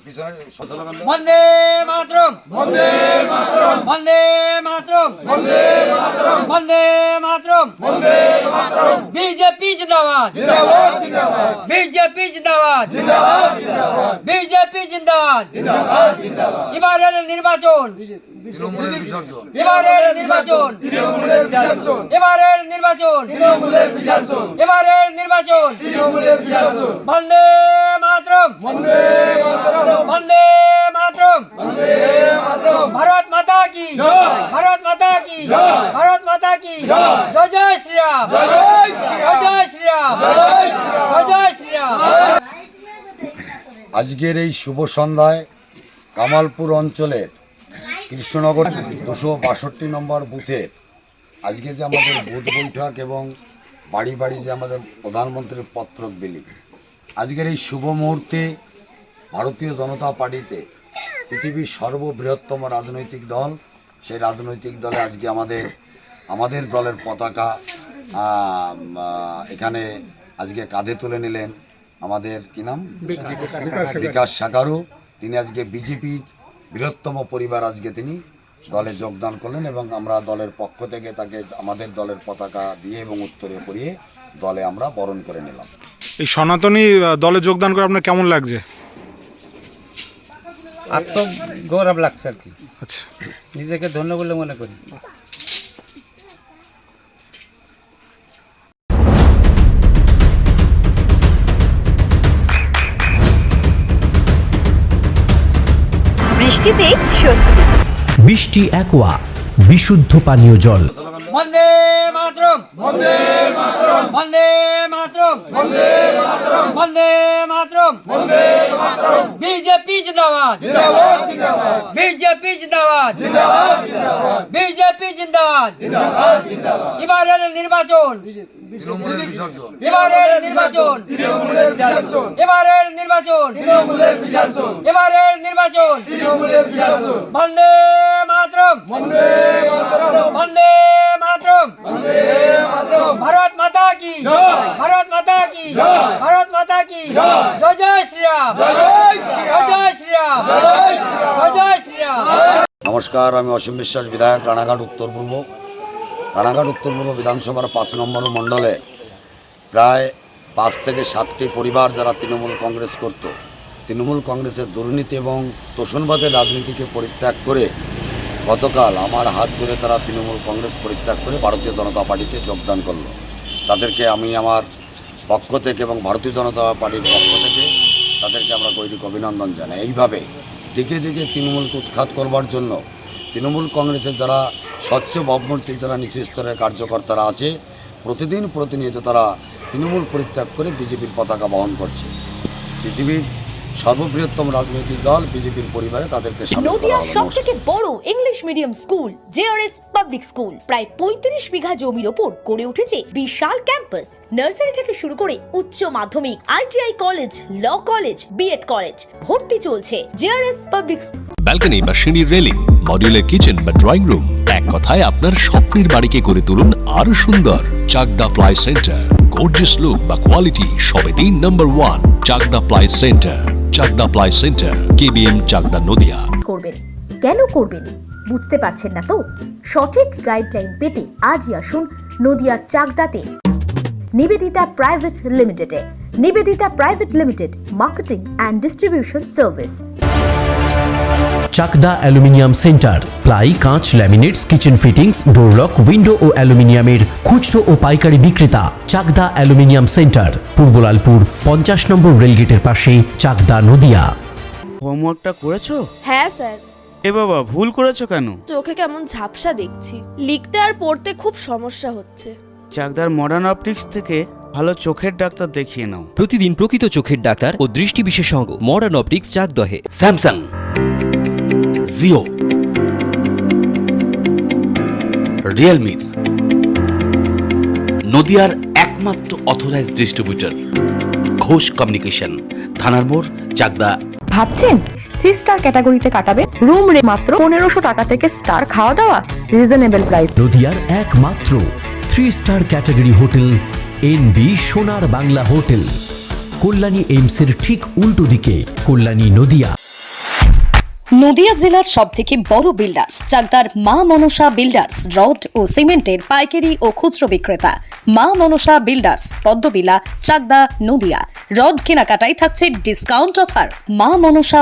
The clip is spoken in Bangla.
বন্দে মাতরম, বন্দে মাতরম, বন্দে মাতরম, বন্দে মাতরম, বন্দে মাতরম, বন্দে মাতরম। বিজেপি জিন্দাবাদ, জিন্দাবাদ জিন্দাবাদ। বিজেপি জিন্দাবাদ, জিন্দাবাদ জিন্দাবাদ। বিজেপি জিন্দাবাদ, জিন্দাবাদ জিন্দাবাদ। এবারের নির্বাচন তৃণমূলের বিসর্জন, এবারের নির্বাচন তৃণমূলের বিসর্জন, এবারের নির্বাচন তৃণমূলের বিসর্জন, এবারের নির্বাচন তৃণমূলের বিসর্জন। বন্দে মাতরম, বন্দে মাতরম, বন্দে মাতরম, বন্দে মাতরম। ভারত মাতা কি জয়, ভারত মাতা কি জয়, ভারত মাতা কি জয়। জয় জয় শ্রীরাম, জয় জয় শ্রীরাম, জয় শ্রীরাম, জয় শ্রীরাম, জয় শ্রীরাম। আজকের এই শুভ সন্ধ্যায় কামালপুর অঞ্চলের কৃষ্ণনগর 262 নম্বর বুথে আজকে যে আমাদের বুথ বৈঠক এবং বাড়ি বাড়ি যে আমাদের প্রধানমন্ত্রীর পত্রক বিলি, আজকের এই শুভ মুহূর্তে ভারতীয় জনতা পার্টিতে পৃথিবীর সর্ববৃহত্তম রাজনৈতিক দল, সেই রাজনৈতিক দলে আজকে আমাদের দলের পতাকা এখানে আজকে কাঁধে তুলে নিলেন আমাদের কি নাম বিকাশ সাকারু। তিনি আজকে বিজেপির বৃহত্তম পরিবার আজকে তিনি দলে যোগদান করলেন এবং আমরা দলের পক্ষ থেকে তাকে আমাদের দলের পতাকা দিয়ে এবং উত্তরে পরিয়ে দলে আমরা বরণ করে নিলাম। এই সনাতনী দলে যোগদান করে আপনার কেমন লাগছে? আত্মগৌরব লাগছে আর কি। আচ্ছা, নিজেকে ধন্য বলে মনে করি। বৃষ্টিতে স্বস্তি। বৃষ্টি অ্যাকোয়া বিশুদ্ধ পানীয় জল। বন্দে মাতরম, বন্দে মাতরম, বন্দে মাতরম, বন্দে মাতরম, বন্দে মাতরম, বন্দে মাতরম। বিজেপি জিন্দাবাদ, জিন্দাবাদ জিন্দাবাদ। বিজেপি জিন্দাবাদ, জিন্দাবাদ জিন্দাবাদ। বিজেপি জিন্দাবাদ, জিন্দাবাদ জিন্দাবাদ। এবারের নির্বাচন তৃণমূলের বিসর্জন, এবারের নির্বাচন তৃণমূলের বিসর্জন, এবারের নির্বাচন তৃণমূলের বিসর্জন, এবারের নির্বাচন তৃণমূলের বিসর্জন। বন্দে মাতরম, বন্দে মাতরম, বন্দে মাতরম, বন্দে মাতরম। ভারত মাতা কি জয়, ভারত মাতা কি জয়, ভারত মাতা কি জয়। জয় জয় শ্রীরাম, জয় জয় শ্রীরাম, জয় জয় শ্রীরাম, জয় শ্রীরাম, জয় জয় শ্রীরাম। নমস্কার, আমি অসীম বিশ্বাস, বিধায়ক রানাঘাট উত্তর পূর্ব। রানাঘাট উত্তর পূর্ব বিধানসভার 5 নম্বর মণ্ডলে প্রায় 5 থেকে 7টি পরিবার যারা তৃণমূল কংগ্রেস করত, তৃণমূল কংগ্রেসের দুর্নীতি এবং তোষণবাদের রাজনীতিকে পরিত্যাগ করে গতকাল আমার হাত ধরে তারা তৃণমূল কংগ্রেস পরিত্যাগ করে ভারতীয় জনতা পার্টিতে যোগদান করলো। তাদেরকে আমি আমার পক্ষ থেকে এবং ভারতীয় জনতা পার্টির পক্ষ থেকে তাদেরকে আমরা গৈরিক অভিনন্দন জানাই। এইভাবে দিকে দিকে তৃণমূলকে উৎখাত করবার জন্য তৃণমূল কংগ্রেসের যারা স্বচ্ছ ভাবমূর্তি, যারা নিচু স্তরের কার্যকর্তারা আছে, প্রতিদিন প্রতিনিয়ত তারা তৃণমূল পরিত্যাগ করে বিজেপির পতাকা বহন করছে। পৃথিবীর সর্ববৃহত্তম রাজনৈতিক দল বিজেপির পরিবারে তাদেরকে সামিল করা হলো। নদিয়ার সবথেকে বড় English medium school JRS public school প্রায় 35 বিঘা জমির ওপর গড়ে উঠেছে বিশাল ক্যাম্পাস। নার্সারি থেকে শুরু করে উচ্চ মাধ্যমিক, ITI college, law college, BEd college ভর্তি চলছে। জেআরএস পাবলিক ব্যালকনি বা সিঁড়ির রেলিং, মডিউলার কিচেন বা ড্রয়িং রুম, এক কথায় আপনার স্বপ্নের বাড়িকে করে তুলুন আরো সুন্দর। Chakdah ply centre, gorgeous look বা কোয়ালিটি সবে 3 নম্বর 1 Chakdah ply centre. Chakdah ply centre, KBM, Chakdah, Nadia. করবেন কেন করবেন বুঝতে পারছেন না তো? সঠিক গাইডলাইন পেতে আজই আসুন নদিয়ার চাকদাতে নিবেদিতা প্রাইভেট লিমিটেডে। Nivedita private limited, marketing and distribution service. Chakda aluminium centre, ply, কাঁচ, laminates, kitchen fittings, door lock, window ও অ্যালুমিনিয়ামের খুচরো ও পাইকারি বিক্রেতা। চাকদা অ্যালুমিনিয়াম সেন্টার, পূর্বলালপুর 50 নম্বর রেলগেটের পাশে, চাকদা, নদিয়া। হোমওয়ার্কটা করেছো? হ্যাঁ স্যার। এ বাবা, ভুল করেছো কেন? চোখে কেমন ঝাপসা দেখছি, লিখতে আর পড়তে খুব সমস্যা হচ্ছে। চাকদার মডার্ন অপটিক্স থেকে ভালো চোখের ডাক্তার দেখিয়ে নাও। প্রতিদিন প্রকৃত চোখের ডাক্তার ও দৃষ্টি বিশেষজ্ঞ মডার্ন অপটিক্স, চাকদহে। স্যামসাং, জিও, রিয়েলমি, নদিয়ার একমাত্র অথরাইজড ডিস্ট্রিবিউটর ঘোষ কমিউনিকেশন, থানার মোড়, চাকদা। ভাবছেন 3 স্টার ক্যাটাগরিতে কাটাবে? রুম রে মাত্র 1500 টাকা থেকে স্টার, খাওয়া দাওয়া রিজনেবল প্রাইস। নদিয়ার একমাত্র 3 স্টার ক্যাটাগরি হোটেল এনবি সোনার বাংলা হোটেল, কল্যাণী এইমসের ঠিক উল্টো দিকে, কল্যাণী, নদিয়া। নদিয়া জেলার সবথেকে বড় বিল্ডার্স চাকদার মা মনসা বিল্ডার্স রড ও সিমেন্টের পাইকারি ও খুচরো বিক্রেতা। মা মনসা বিল্ডার্স, পদ্মবিলা, চাকদা, নদিয়া। রড কেনাকাটায় থাকছে ডিসকাউন্ট অফার। মা মনসা